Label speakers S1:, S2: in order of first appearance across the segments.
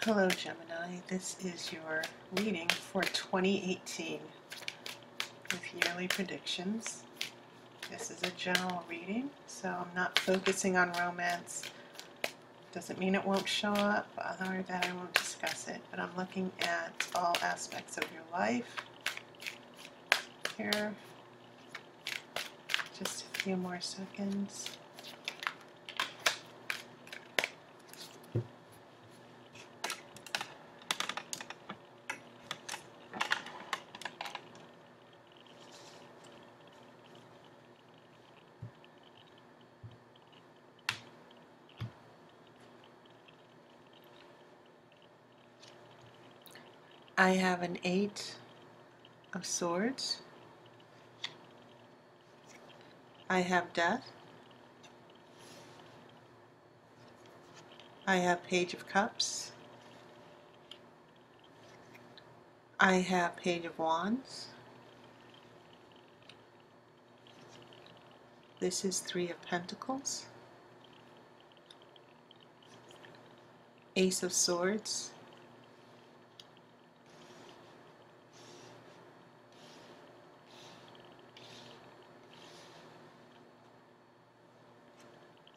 S1: Hello Gemini, this is your reading for 2018 with yearly predictions. This is a general reading, so I'm not focusing on romance. Doesn't mean it won't show up, or that I won't discuss it, but I'm looking at all aspects of your life. Here, just a few more seconds. I have an 8 of Swords. I have Death. I have Page of Cups. I have Page of Wands. This is 3 of Pentacles. Ace of Swords.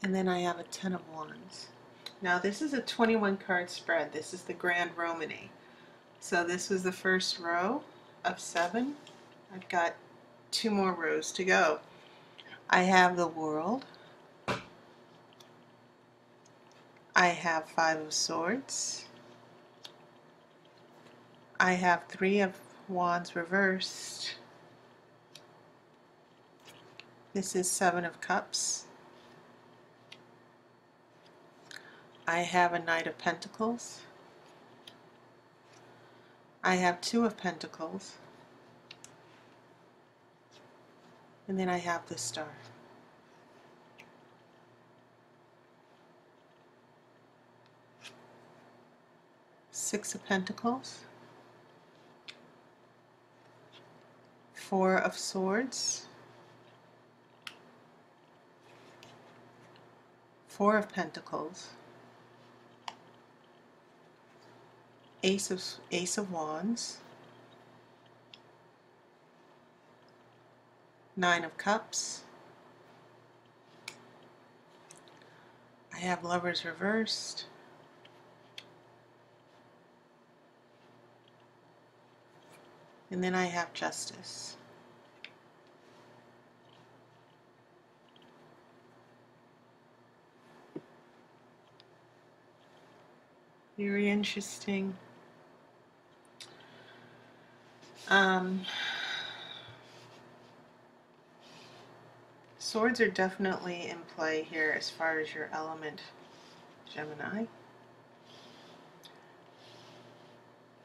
S1: And then I have a 10 of Wands. Now this is a 21 card spread. This is the Grand Romany. So this was the first row of 7. I've got 2 more rows to go. I have the World. I have 5 of Swords. I have 3 of Wands reversed. This is 7 of Cups. I have a Knight of Pentacles. I have 2 of Pentacles. And then I have the Star. Six of Pentacles. 4 of Swords. 4 of Pentacles. Ace of Wands. 9 of Cups. I have Lovers reversed. And then I have Justice. Very interesting. Swords are definitely in play here as far as your element, Gemini.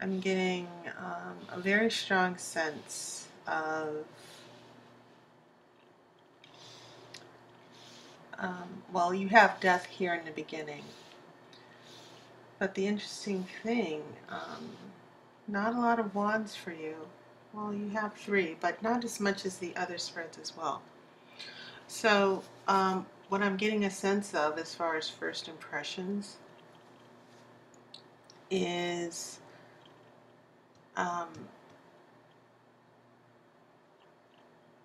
S1: I'm getting a very strong sense of, well, you have Death here in the beginning. But the interesting thing, not a lot of Wands for you. Well, you have 3, but not as much as the other spreads as well. So what I'm getting a sense of as far as first impressions is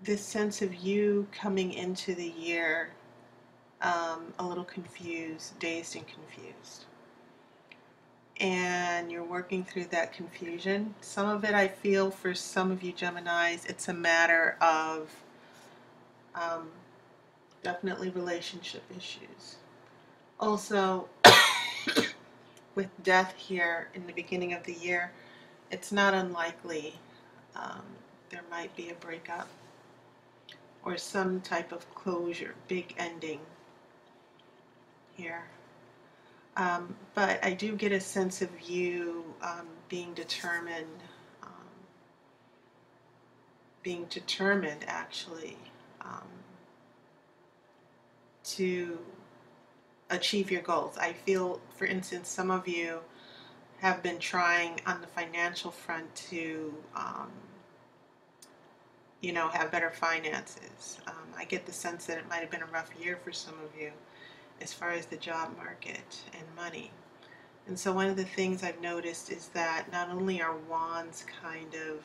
S1: this sense of you coming into the year a little confused, dazed and confused. And you're working through that confusion. Some of it I feel for some of you Geminis, it's a matter of definitely relationship issues. Also, with Death here in the beginning of the year, it's not unlikely there might be a breakup or some type of closure, big ending here. But I do get a sense of you being determined actually to achieve your goals. I feel, for instance, some of you have been trying on the financial front to have better finances. I get the sense that it might have been a rough year for some of you as far as the job market and money. And so one of the things I've noticed is that not only are wands kind of,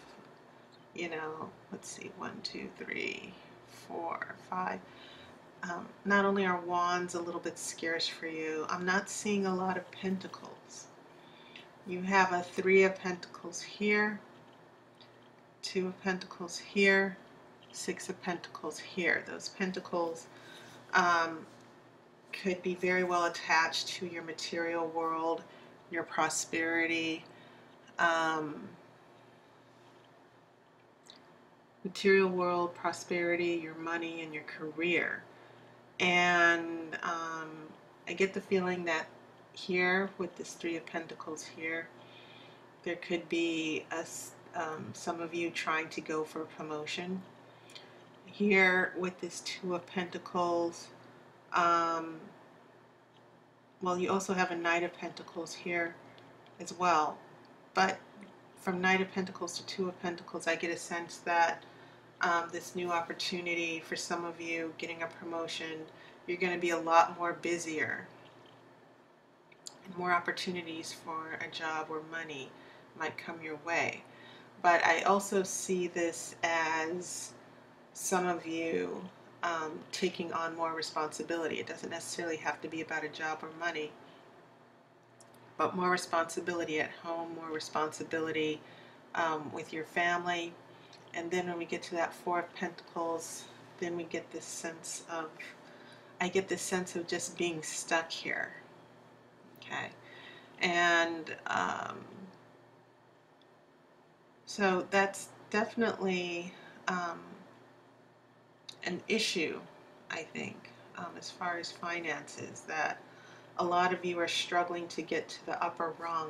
S1: you know, let's see, 1, 2, 3, 4, 5. Not only are wands a little bit scarce for you, I'm not seeing a lot of pentacles. You have a 3 of pentacles here, 2 of pentacles here, 6 of pentacles here. Those pentacles could be very well attached to your material world, your prosperity, material world, prosperity, your money, and your career. And I get the feeling that here with this 3 of pentacles here, there could be some of you trying to go for a promotion. Here with this 2 of pentacles, well, you also have a Knight of Pentacles here as well. But from Knight of Pentacles to 2 of Pentacles, I get a sense that this new opportunity for some of you getting a promotion, you're going to be a lot more busier. And more opportunities for a job or money might come your way. But I also see this as some of you taking on more responsibility. It doesn't necessarily have to be about a job or money, but more responsibility at home, more responsibility with your family. And then when we get to that 4 of Pentacles, then we get this sense of, I get this sense of just being stuck here. Okay. And so that's definitely an issue, I think, as far as finances, that a lot of you are struggling to get to the upper rung,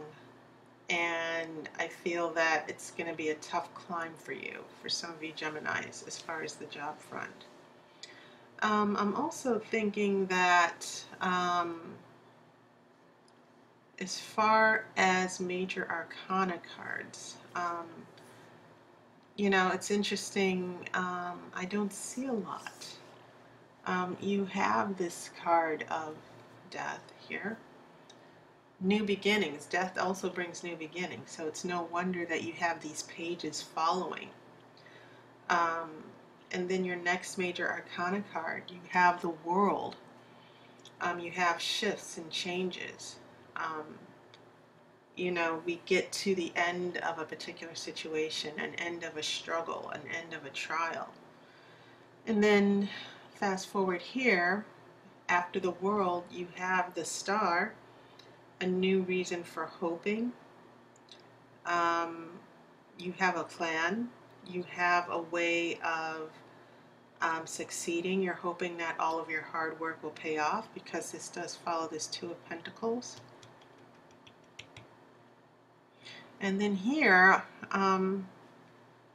S1: and I feel that it's going to be a tough climb for you, for some of you Geminis, as far as the job front. I'm also thinking that as far as major arcana cards, you know, it's interesting, I don't see a lot. You have this card of death here. New beginnings. Death also brings new beginnings, so it's no wonder that you have these pages following. And then your next major arcana card, you have the World. You have shifts and changes. You know, we get to the end of a particular situation, an end of a struggle, an end of a trial. And then fast forward here, after the World, you have the Star, a new reason for hoping. You have a plan. You have a way of succeeding. You're hoping that all of your hard work will pay off, because this does follow this 2 of Pentacles. And then here,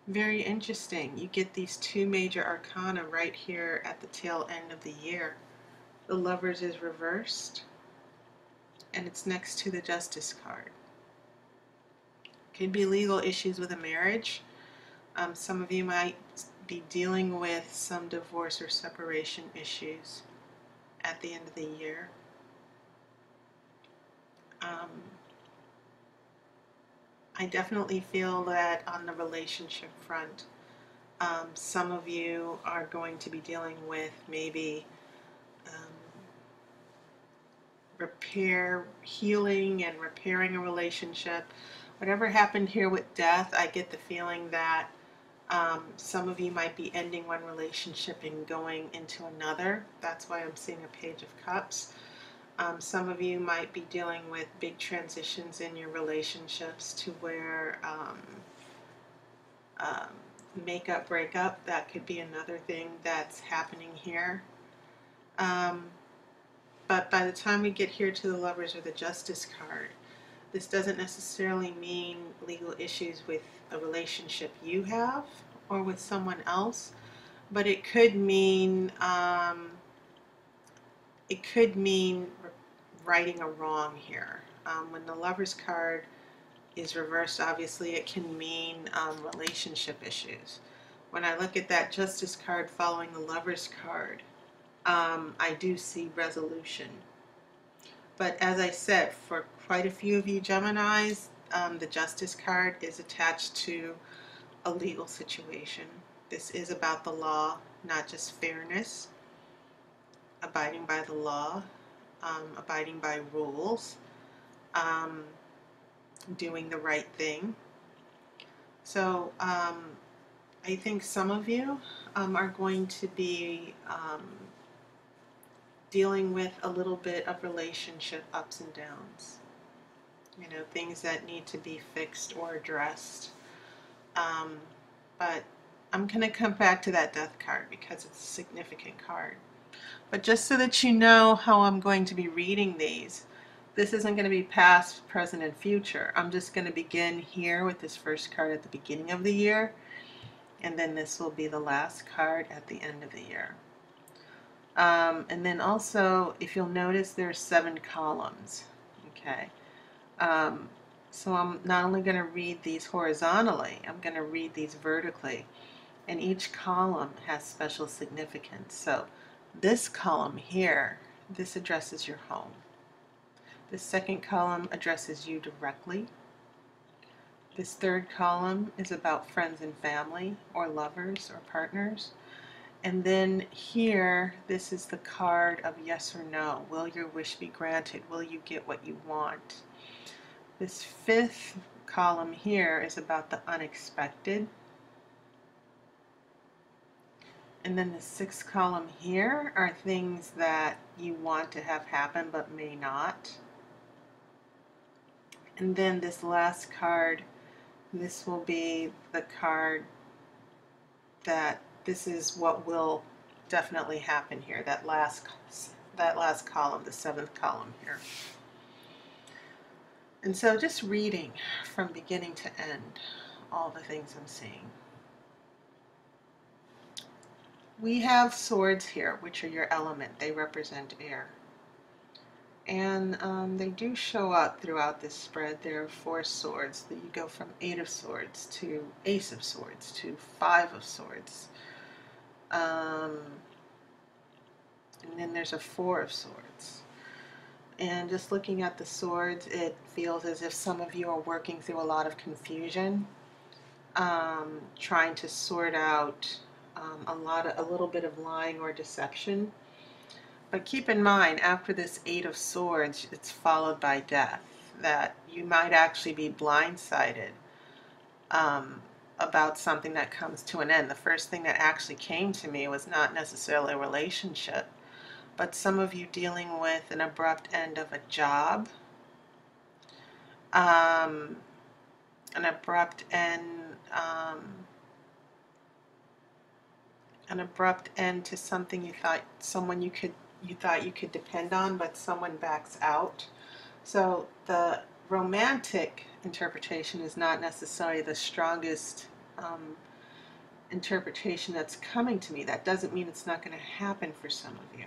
S1: very interesting, you get these 2 major arcana right here at the tail end of the year. The Lovers is reversed, and it's next to the Justice card. Could be legal issues with a marriage. Some of you might be dealing with some divorce or separation issues at the end of the year. I definitely feel that on the relationship front, some of you are going to be dealing with maybe healing and repairing a relationship. Whatever happened here with death, I get the feeling that some of you might be ending one relationship and going into another. That's why I'm seeing a Page of Cups. Some of you might be dealing with big transitions in your relationships, to where makeup, breakup, that could be another thing that's happening here. But by the time we get here to the Lovers or the Justice card, this doesn't necessarily mean legal issues with a relationship you have or with someone else, but it could mean righting a wrong here. When the Lovers card is reversed, obviously it can mean relationship issues. When I look at that Justice card following the Lovers card, I do see resolution. But as I said, for quite a few of you Geminis, the Justice card is attached to a legal situation. This is about the law, not just fairness, abiding by the law, abiding by rules, doing the right thing. So I think some of you are going to be dealing with a little bit of relationship ups and downs. You know, things that need to be fixed or addressed. But I'm going to come back to that Death card because it's a significant card. But just so that you know how I'm going to be reading these, this isn't going to be past, present, and future. I'm just going to begin here with this first card at the beginning of the year, and then this will be the last card at the end of the year. And then also, if you'll notice, there are 7 columns. Okay. So I'm not only going to read these horizontally, I'm going to read these vertically. And each column has special significance. So this column here, this addresses your home. The second column addresses you directly. This third column is about friends and family, or lovers or partners. And then here, this is the card of yes or no. Will your wish be granted? Will you get what you want? This fifth column here is about the unexpected. And then the sixth column here are things that you want to have happen but may not. And then this last card, this will be the card that this is what will definitely happen here, that last column, the 7th column here. And so just reading from beginning to end all the things I'm seeing. We have swords here, which are your element. They represent air. And they do show up throughout this spread. There are 4 swords that you go from 8 of swords to ace of swords to 5 of swords. And then there's a 4 of swords. And just looking at the swords, it feels as if some of you are working through a lot of confusion, trying to sort out a little bit of lying or deception. But keep in mind, after this 8 of swords, it's followed by death, that you might actually be blindsided about something that comes to an end. The first thing that actually came to me was not necessarily a relationship, but some of you dealing with an abrupt end of a job, an abrupt end to something you thought you could depend on, but someone backs out. So the romantic interpretation is not necessarily the strongest interpretation that's coming to me. That doesn't mean it's not going to happen for some of you.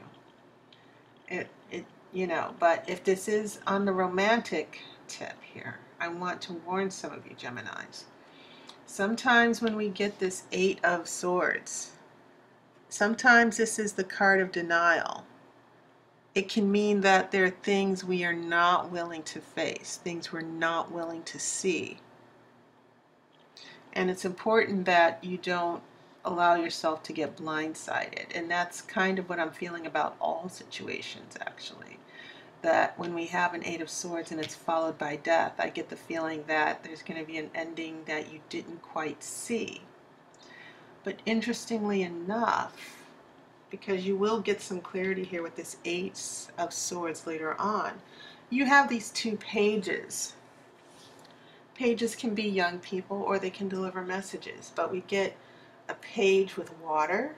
S1: But if this is on the romantic tip here, I want to warn some of you Geminis. Sometimes when we get this 8 of swords, sometimes this is the card of denial. It can mean that there are things we are not willing to face, things we're not willing to see. And it's important that you don't allow yourself to get blindsided. And that's kind of what I'm feeling about all situations, actually. That when we have an 8 of swords and it's followed by death, I get the feeling that there's going to be an ending that you didn't quite see. But interestingly enough, because you will get some clarity here with this 8 of swords later on, you have these 2 pages. Pages can be young people or they can deliver messages, but we get a page with water,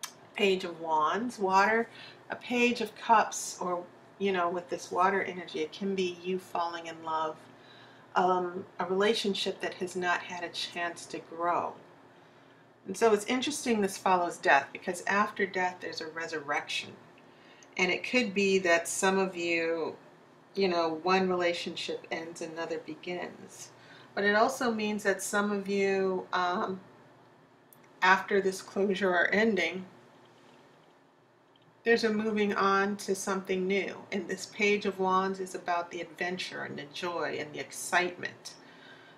S1: a page of wands, water, a page of cups, or with this water energy, it can be you falling in love, a relationship that has not had a chance to grow. And so it's interesting this follows death, because after death there's a resurrection. And it could be that some of you, one relationship ends, another begins. But it also means that some of you, after this closure or ending, there's a moving on to something new. And this Page of Wands is about the adventure and the joy and the excitement.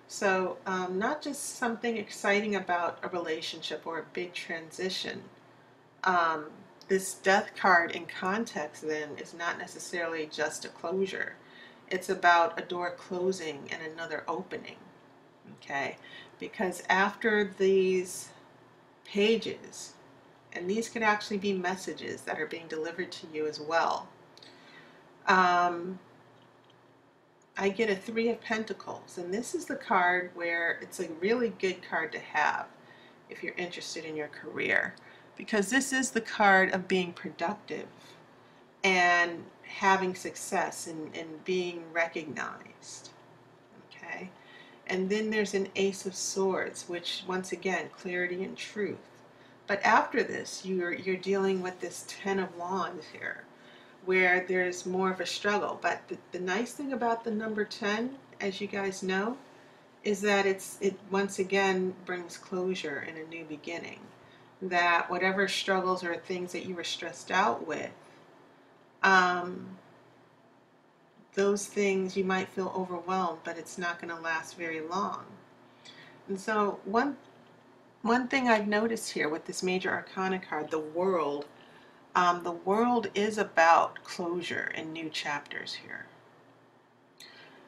S1: So not just something exciting about a relationship or a big transition. Um, this Death card in context then is not necessarily just a closure. It's about a door closing and another opening. Okay? Because after these pages, and these could actually be messages that are being delivered to you as well. I get a Three of Pentacles, and this is the card where it's a really good card to have if you're interested in your career, because this is the card of being productive and having success and being recognized. Okay? And then there's an Ace of Swords, which once again, clarity and truth. But after this, you're dealing with this Ten of Wands here, where there's more of a struggle. But the nice thing about the number 10, as you guys know, is that it once again brings closure and a new beginning. That whatever struggles or things that you were stressed out with, those things you might feel overwhelmed, but it's not going to last very long. And so one thing I've noticed here with this Major Arcana card, the World is about closure and new chapters here.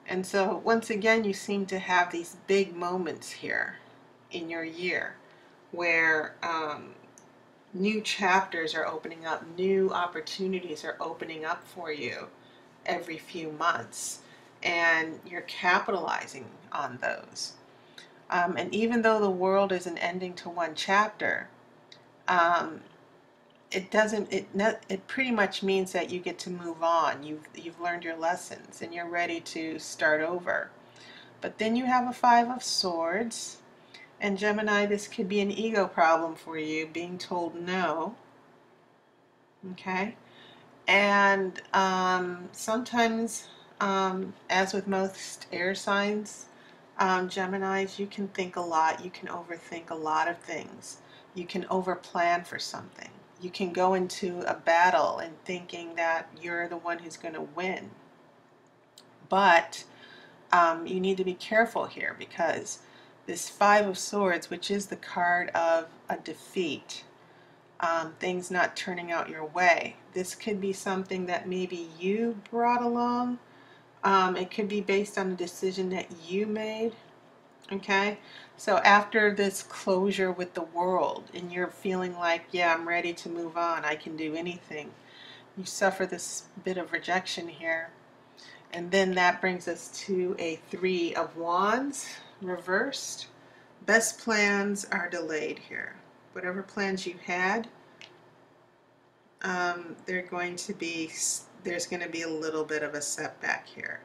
S1: And so once again, you seem to have these big moments here in your year where new chapters are opening up, new opportunities are opening up for you every few months, and you're capitalizing on those. And even though the world is an ending to one chapter, it pretty much means that you get to move on. You've learned your lessons and you're ready to start over. But then you have a Five of Swords, and Gemini, this could be an ego problem for you, being told no. Okay, and sometimes, as with most air signs, Geminis, you can think a lot. You can overthink a lot of things. You can overplan for something. You can go into a battle and thinking that you're the one who's going to win. But you need to be careful here, because this Five of Swords, which is the card of a defeat, things not turning out your way. This could be something that maybe you brought along. It could be based on a decision that you made. Okay, so after this closure with the world and you're feeling like, yeah, I'm ready to move on, I can do anything, you suffer this bit of rejection here. And then that brings us to a Three of Wands reversed. Best plans are delayed here. Whatever plans you had, there's going to be a little bit of a setback here.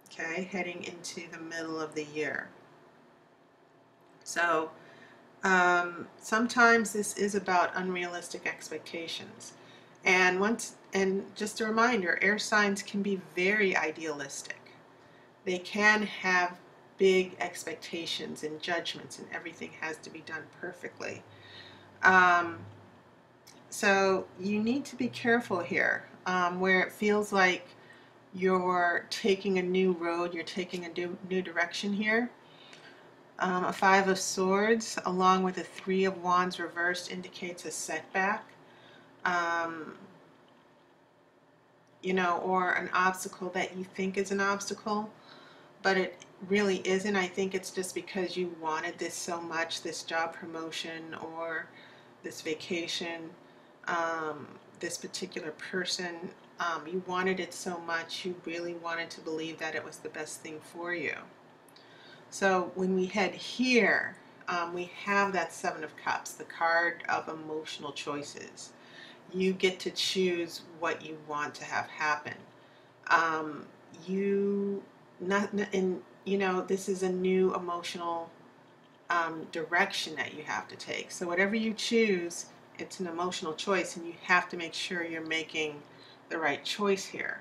S1: Okay, heading into the middle of the year. So sometimes this is about unrealistic expectations. And just a reminder, air signs can be very idealistic. They can have big expectations and judgments, and everything has to be done perfectly. So you need to be careful here, where it feels like you're taking a new road, you're taking a new direction here. A Five of Swords along with a Three of Wands reversed indicates a setback, or an obstacle that you think is an obstacle, but it really isn't. I think it's just because you wanted this so much, this job promotion or this vacation, this particular person. You wanted it so much, you really wanted to believe that it was the best thing for you. So when we head here, we have that Seven of Cups, the card of emotional choices. You get to choose what you want to have happen. This is a new emotional direction that you have to take. So whatever you choose, it's an emotional choice, and you have to make sure you're making the right choice here.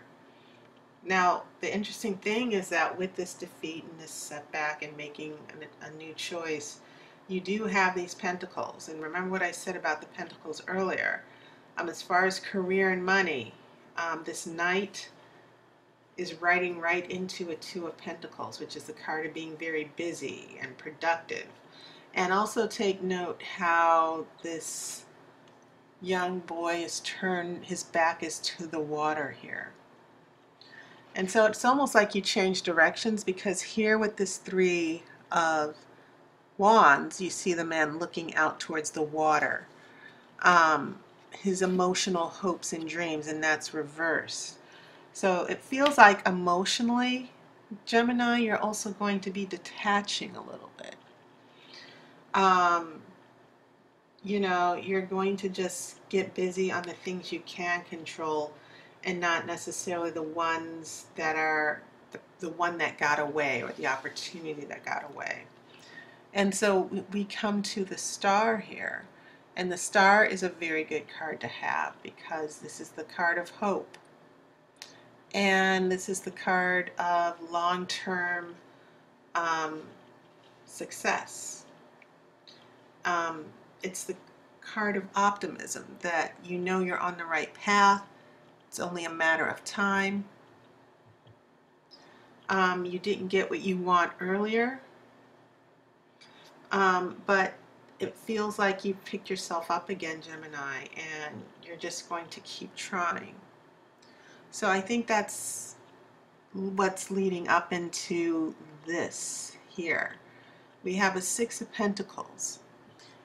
S1: Now, the interesting thing is that with this defeat and this setback and making a new choice, you do have these pentacles. And remember what I said about the pentacles earlier. As far as career and money, this Knight is riding right into a Two of Pentacles, which is the card of being very busy and productive. And also take note how this young boy is turned, his back is to the water here. And so it's almost like you change directions, because here with this Three of Wands, you see the man looking out towards the water. His emotional hopes and dreams, and that's reverse. So it feels like emotionally, Gemini, you're also going to be detaching a little bit. You know, you're going to just get busy on the things you can control and not necessarily the ones that are the one that got away, or the opportunity that got away. And so we come to the Star here. And the Star is a very good card to have, because this is the card of hope. And this is the card of long-term success. It's the card of optimism, that you know you're on the right path. It's only a matter of time. You didn't get what you want earlier, but it feels like you picked yourself up again, Gemini, and you're just going to keep trying. So I think that's what's leading up into this here. We have a Six of Pentacles.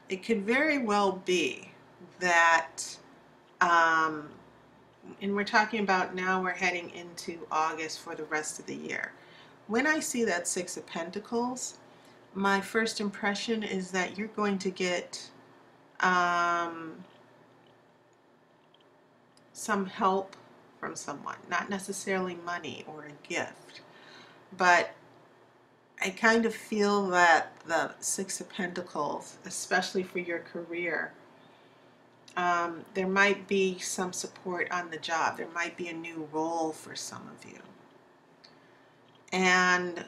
S1: It could very well be that, and we're talking about now we're heading into August for the rest of the year. When I see that Six of Pentacles, my first impression is that you're going to get some help from someone, not necessarily money or a gift, but I kind of feel that the Six of Pentacles, especially for your career, there might be some support on the job. There might be a new role for some of you. And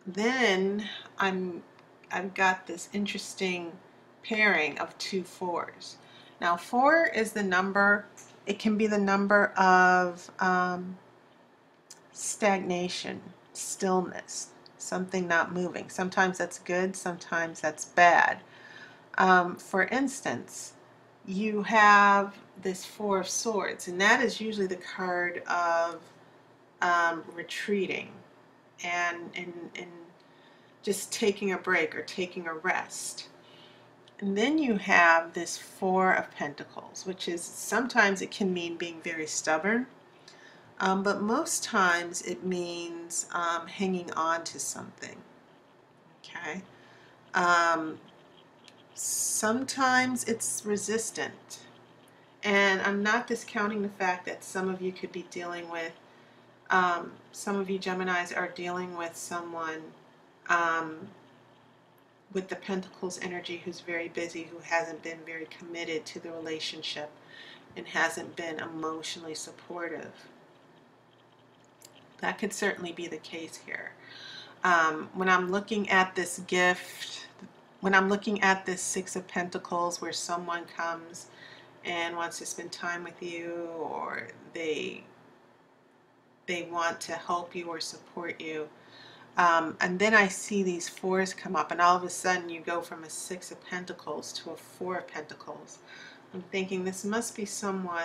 S1: then I've got this interesting pairing of two fours. Now 4 is the number, it can be the number of stagnation, stillness, something not moving. Sometimes that's good, sometimes that's bad. For instance, you have this Four of Swords, and that is usually the card of retreating and just taking a break or taking a rest. And then you have this Four of Pentacles, which is, sometimes it can mean being very stubborn, but most times it means hanging on to something. Okay. Sometimes it's resistant. And I'm not discounting the fact that some of you could be dealing with, some of you Geminis are dealing with someone with the Pentacles energy who's very busy, who hasn't been very committed to the relationship and hasn't been emotionally supportive. That could certainly be the case here. When I'm looking at this gift, when I'm looking at this Six of Pentacles, where someone comes and wants to spend time with you, or they want to help you or support you, and then I see these fours come up, and all of a sudden you go from a Six of Pentacles to a Four of Pentacles. I'm thinking this must be someone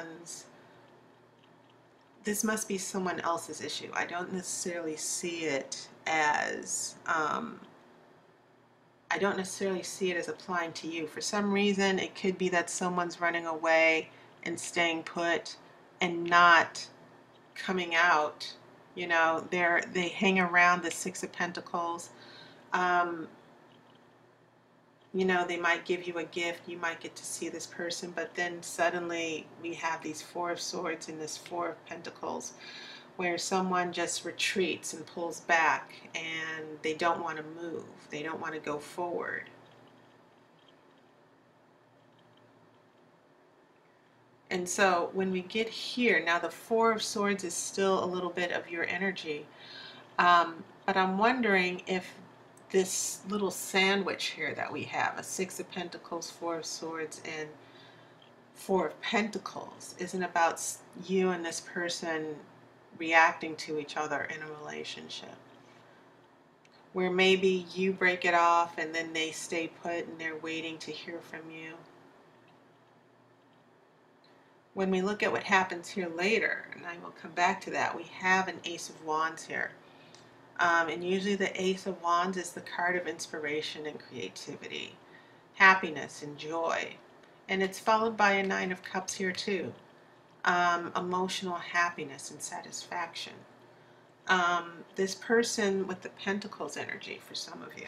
S1: else's issue. I don't necessarily see it as applying to you. For some reason, it could be that someone's running away and staying put and not coming out. You know, they hang around the Six of Pentacles. You know, they might give you a gift, you might get to see this person, but then suddenly we have these Four of Swords and this Four of Pentacles, where someone just retreats and pulls back, and they don't want to move, they don't want to go forward. And so when we get here, now the Four of Swords is still a little bit of your energy, but I'm wondering if this little sandwich here that we have, a Six of Pentacles, Four of Swords, and Four of Pentacles isn't about you and this person reacting to each other in a relationship, where maybe you break it off and then they stay put and they're waiting to hear from you. When we look at what happens here later, and I will come back to that, we have an Ace of Wands here. And usually the Ace of Wands is the card of inspiration and creativity, happiness and joy. And it's followed by a Nine of Cups here too. Emotional happiness and satisfaction. This person with the Pentacles energy, for some of you,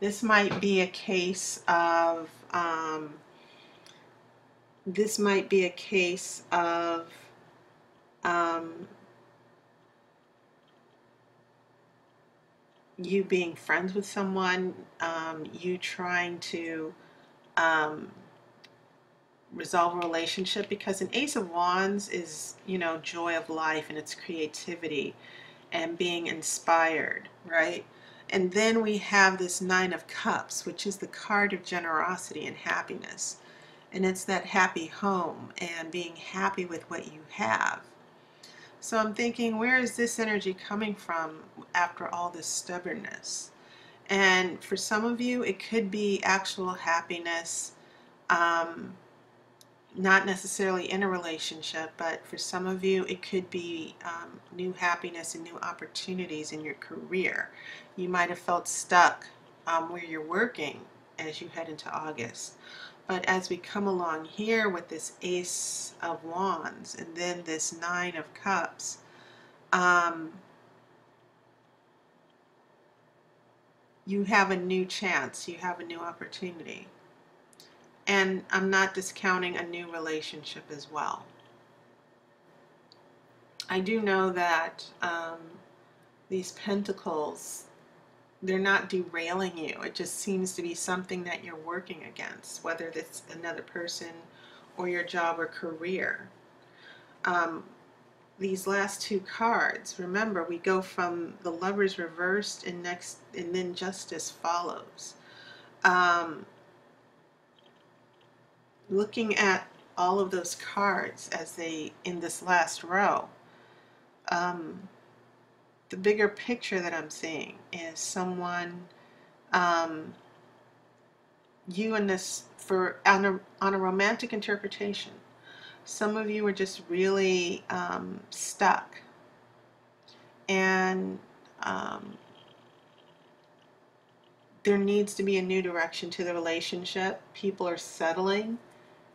S1: this might be a case of you being friends with someone, you trying to resolve a relationship, because an Ace of Wands is, joy of life and its creativity and being inspired, right? And then we have this Nine of Cups, which is the card of generosity and happiness. And it's that happy home and being happy with what you have. So I'm thinking, where is this energy coming from after all this stubbornness? And for some of you, it could be actual happiness, not necessarily in a relationship, but for some of you, it could be new happiness and new opportunities in your career. You might have felt stuck where you're working as you head into August. But as we come along here with this Ace of Wands and then this Nine of Cups, you have a new chance, you have a new opportunity. And I'm not discounting a new relationship as well. I do know that these pentacles, they're not derailing you. It just seems to be something that you're working against, whether it's another person or your job or career. These last two cards, remember, we go from the Lovers reversed and then Justice follows. Looking at all of those cards as they in this last row, the bigger picture that I'm seeing is someone, you and this, on a romantic interpretation, some of you are just really stuck, and there needs to be a new direction to the relationship. People are settling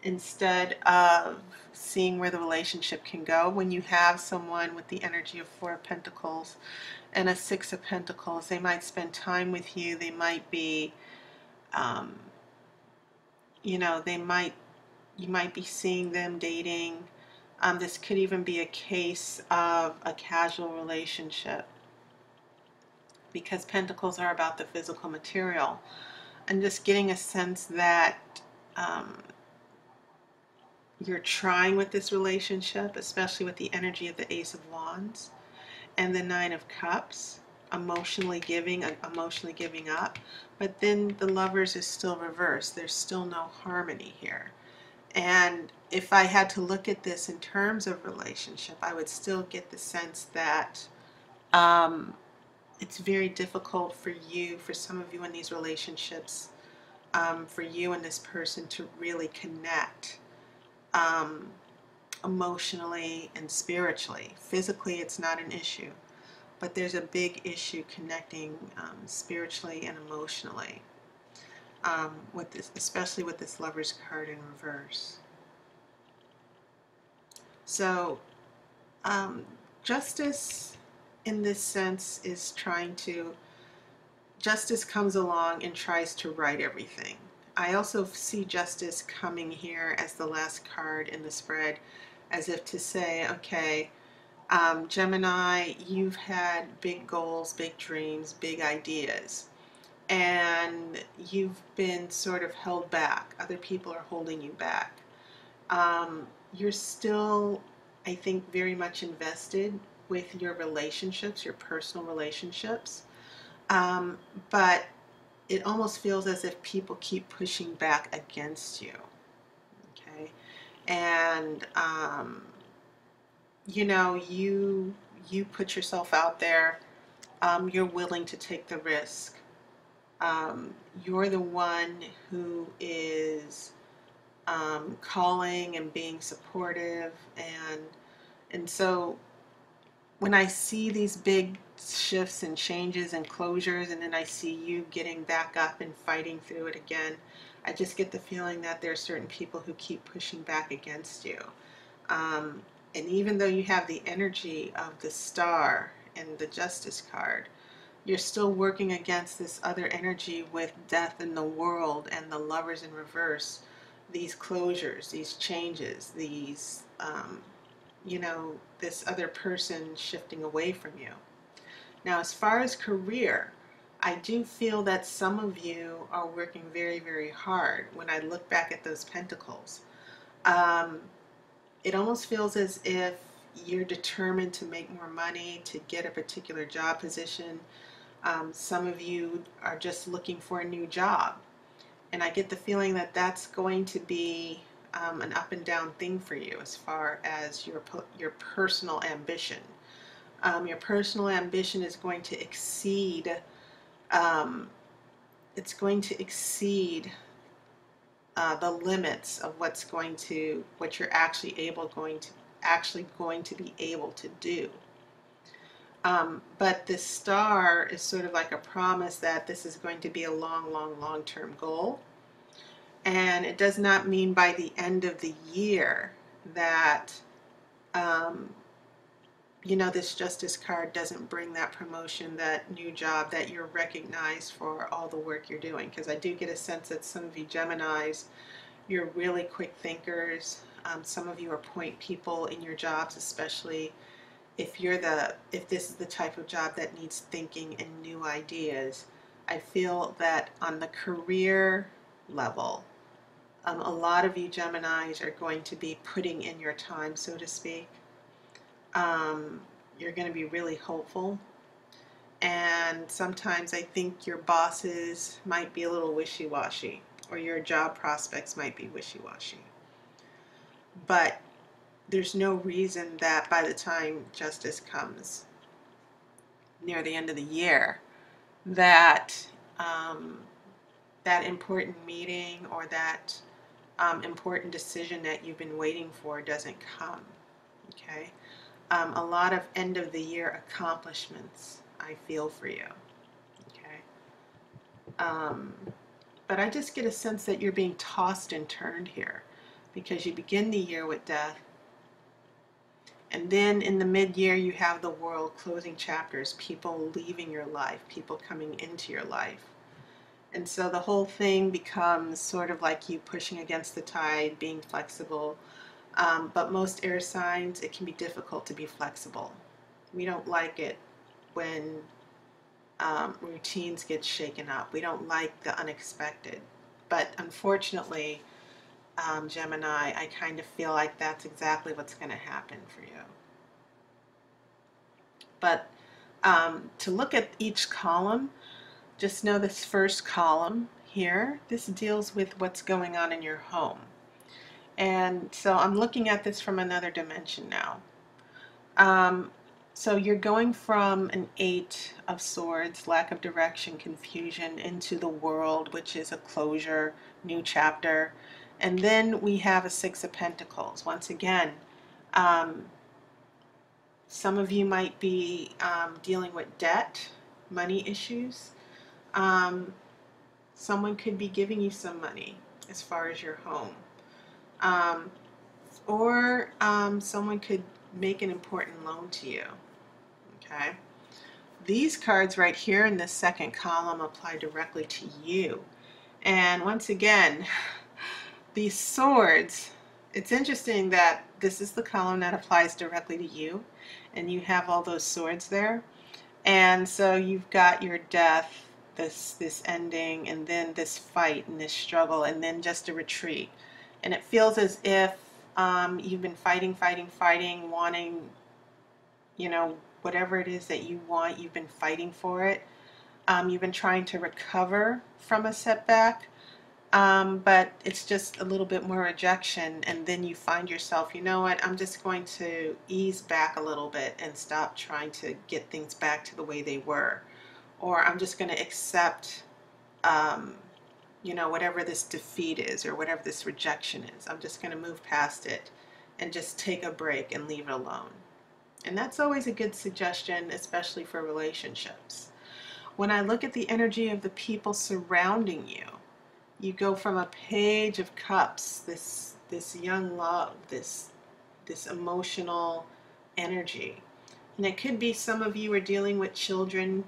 S1: instead of seeing where the relationship can go. When you have someone with the energy of Four of Pentacles and a Six of Pentacles, they might spend time with you. They might be, you might be seeing them dating. This could even be a case of a casual relationship, because Pentacles are about the physical material. And just getting a sense that you're trying with this relationship, especially with the energy of the Ace of Wands and the Nine of Cups, emotionally giving up. But then the Lovers is still reversed. There's still no harmony here. And if I had to look at this in terms of relationship, I would still get the sense that it's very difficult for some of you in these relationships, for you and this person to really connect emotionally and spiritually. Physically, it's not an issue, but there's a big issue connecting spiritually and emotionally, with this, especially with this Lover's card in reverse. So Justice in this sense is Justice comes along and tries to right everything. I also see Justice coming here as the last card in the spread, as if to say, okay, Gemini, you've had big goals, big dreams, big ideas, and you've been sort of held back. Other people are holding you back. You're still, I think, very much invested with your relationships, your personal relationships, but it almost feels as if people keep pushing back against you, okay? and you know, you put yourself out there. You're willing to take the risk. You're the one who is calling and being supportive, and so when I see these big shifts and changes and closures, and then I see you getting back up and fighting through it again, I just get the feeling that there are certain people who keep pushing back against you. Um, and even though you have the energy of the star and the justice card, you're still working against this other energy with death in the world and the lovers in reverse. These closures, these changes, these, you know, this other person shifting away from you. Now, as far as career, I do feel that some of you are working very, very hard when I look back at those pentacles. Um, it almost feels as if you're determined to make more money, to get a particular job position. Some of you are just looking for a new job. And I get the feeling that that's going to be an up and down thing for you as far as your personal ambition. Your personal ambition is going to exceed, um, it's going to exceed the limits of what you're actually going to be able to do. But this star is sort of like a promise that this is going to be a long, long, long-term goal. And it does not mean by the end of the year that, um, you know, this justice card doesn't bring that promotion, that new job, that you're recognized for all the work you're doing. Because I do get a sense that some of you Geminis, you're really quick thinkers. Some of you are point people in your jobs, especially if this is the type of job that needs thinking and new ideas. I feel that on the career level, a lot of you Geminis are going to be putting in your time, so to speak. You're going to be really hopeful. And sometimes I think your bosses might be a little wishy-washy, or your job prospects might be wishy-washy. But there's no reason that by the time justice comes near the end of the year, that that important meeting or that important decision that you've been waiting for doesn't come. Okay, a lot of end of the year accomplishments I feel for you. Okay, but I just get a sense that you're being tossed and turned here because you begin the year with death. And then in the mid-year, you have the world, closing chapters, people leaving your life, people coming into your life. And so the whole thing becomes sort of like you pushing against the tide, being flexible. But most air signs, it can be difficult to be flexible. We don't like it when routines get shaken up. We don't like the unexpected. But unfortunately, Gemini, I kind of feel like that's exactly what's going to happen for you. But to look at each column, just know this first column here, this deals with what's going on in your home. And so I'm looking at this from another dimension now. So you're going from an 8 of Swords, lack of direction, confusion, into the world, which is a closure, new chapter. And then we have a 6 of Pentacles. Once again, some of you might be dealing with debt, money issues. Someone could be giving you some money as far as your home. Or someone could make an important loan to you. Okay? These cards right here in this second column apply directly to you. And once again, these swords, it's interesting that this is the column that applies directly to you, and you have all those swords there. And so you've got your death, this ending, and then this fight and this struggle, and then just a retreat. And it feels as if you've been fighting, wanting, you know, whatever it is that you want, you've been fighting for it. You've been trying to recover from a setback. but it's just a little bit more rejection, and then you find yourself, you know what, I'm just going to ease back a little bit and stop trying to get things back to the way they were, or I'm just going to accept you know, whatever this defeat is or whatever this rejection is. I'm just going to move past it and just take a break and leave it alone. And that's always a good suggestion, especially for relationships. When I look at the energy of the people surrounding you, you go from a page of cups, this young love, this emotional energy. And it could be some of you are dealing with children,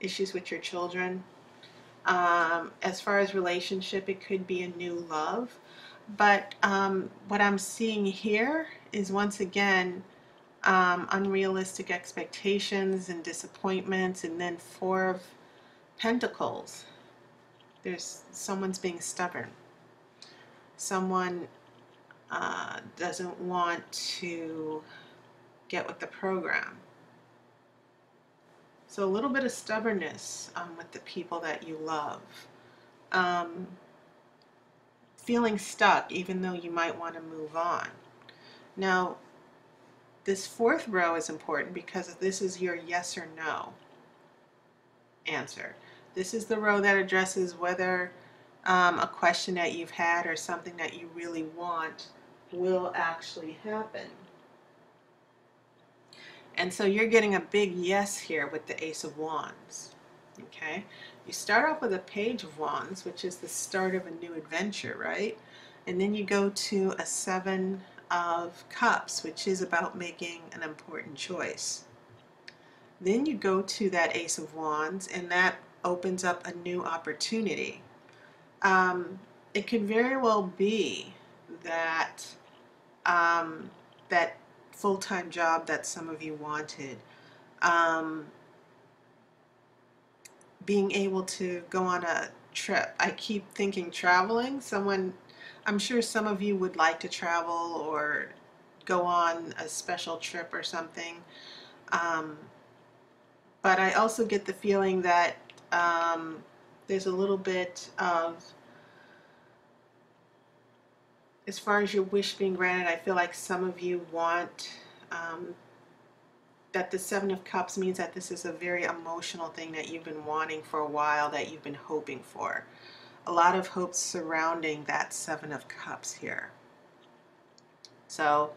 S1: issues with your children. As far as relationship, it could be a new love. But what I'm seeing here is, once again, unrealistic expectations and disappointments. And then Four of Pentacles. Someone's being stubborn. Someone doesn't want to get with the program. So a little bit of stubbornness with the people that you love. Feeling stuck even though you might want to move on. Now, this fourth row is important because this is your yes or no answer. This is the row that addresses whether a question that you've had or something that you really want will actually happen. And so you're getting a big yes here with the Ace of Wands. Okay? You start off with a Page of Wands, which is the start of a new adventure, right? And then you go to a Seven of Cups, which is about making an important choice. Then you go to that Ace of Wands, and that opens up a new opportunity. It could very well be that that full-time job that some of you wanted, being able to go on a trip. I keep thinking traveling. I'm sure some of you would like to travel or go on a special trip or something. But I also get the feeling that there's a little bit of, as far as your wish being granted, I feel like some of you want that the Seven of Cups means that this is a very emotional thing that you've been wanting for a while, that you've been hoping for. A lot of hopes surrounding that Seven of Cups here. So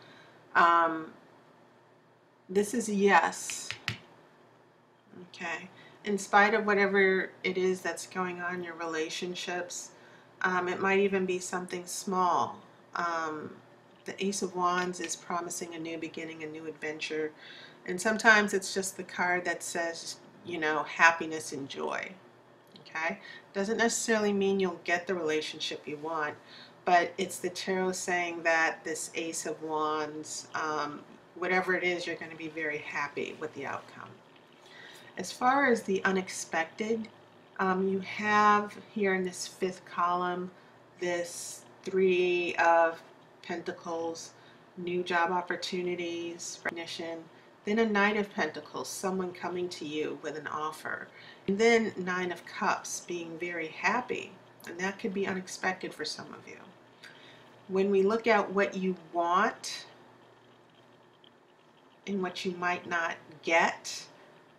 S1: this is a yes. Okay. In spite of whatever it is that's going on in your relationships, it might even be something small. The Ace of Wands is promising a new beginning, a new adventure. And sometimes it's just the card that says, you know, happiness and joy. Okay? Doesn't necessarily mean you'll get the relationship you want, but it's the tarot saying that this Ace of Wands, whatever it is, you're going to be very happy with the outcome. As far as the unexpected, you have here in this fifth column this Three of Pentacles, new job opportunities, recognition. Then a Knight of Pentacles, someone coming to you with an offer. And then Nine of Cups, being very happy. And that could be unexpected for some of you. When we look at what you want and what you might not get,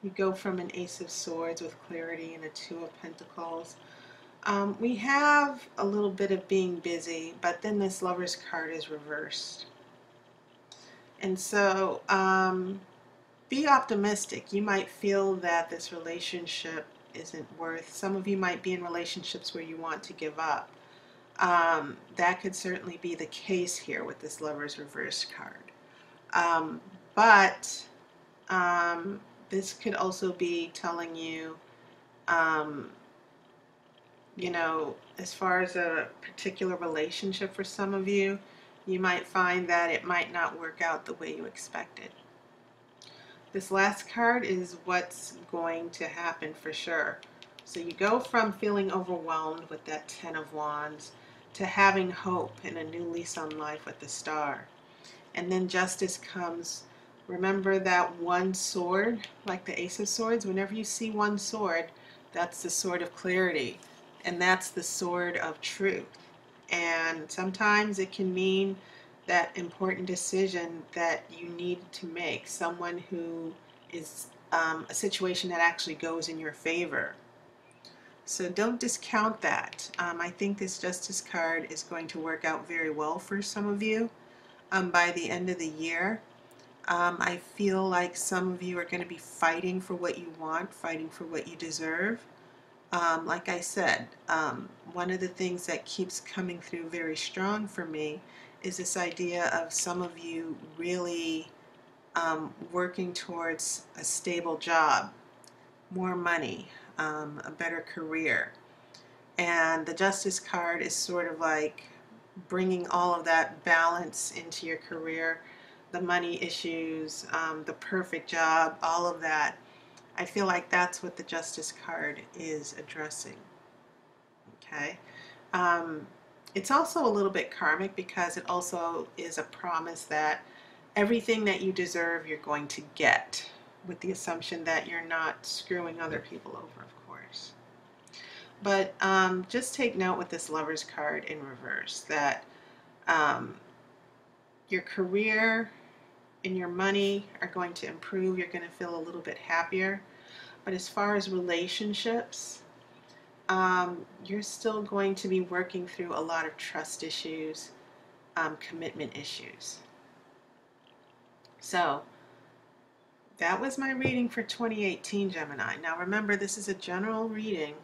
S1: you go from an Ace of Swords with clarity and a Two of Pentacles. We have a little bit of being busy, but then this Lover's card is reversed. And so be optimistic. You might feel that this relationship isn't worth. Some of you might be in relationships where you want to give up. That could certainly be the case here with this Lover's reverse card. But this could also be telling you, you know, as far as a particular relationship for some of you, you might find that it might not work out the way you expected. This last card is what's going to happen for sure. So you go from feeling overwhelmed with that Ten of Wands to having hope and a new lease on life with the Star. And then Justice comes. Remember that one sword, like the Ace of Swords? Whenever you see one sword, that's the sword of clarity. and that's the sword of truth. And sometimes it can mean that important decision that you need to make, someone who is a situation that actually goes in your favor. So don't discount that. I think this Justice card is going to work out very well for some of you by the end of the year. I feel like some of you are going to be fighting for what you want, fighting for what you deserve. Like I said, one of the things that keeps coming through very strong for me is this idea of some of you really working towards a stable job, more money, a better career. And the Justice card is sort of like bringing all of that balance into your career, the money issues, the perfect job, all of that. I feel like that's what the Justice card is addressing. Okay. It's also a little bit karmic because it also is a promise that everything that you deserve you're going to get, with the assumption that you're not screwing other people over, of course. But just take note with this Lover's card in reverse that your career and your money are going to improve. You're going to feel a little bit happier. But as far as relationships, you're still going to be working through a lot of trust issues, commitment issues. So that was my reading for 2018, Gemini. Now remember, this is a general reading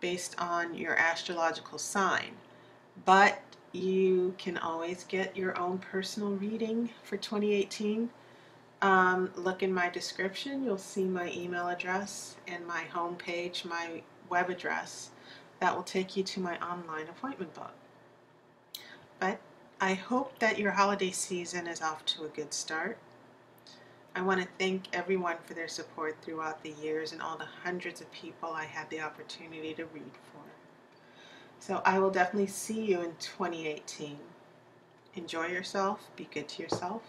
S1: based on your astrological sign, but you can always get your own personal reading for 2018. Look in my description, you'll see my email address and my homepage, my web address. That will take you to my online appointment book. But I hope that your holiday season is off to a good start. I want to thank everyone for their support throughout the years and all the hundreds of people I had the opportunity to read for. So I will definitely see you in 2018. Enjoy yourself, be good to yourself,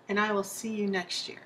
S1: and I will see you next year.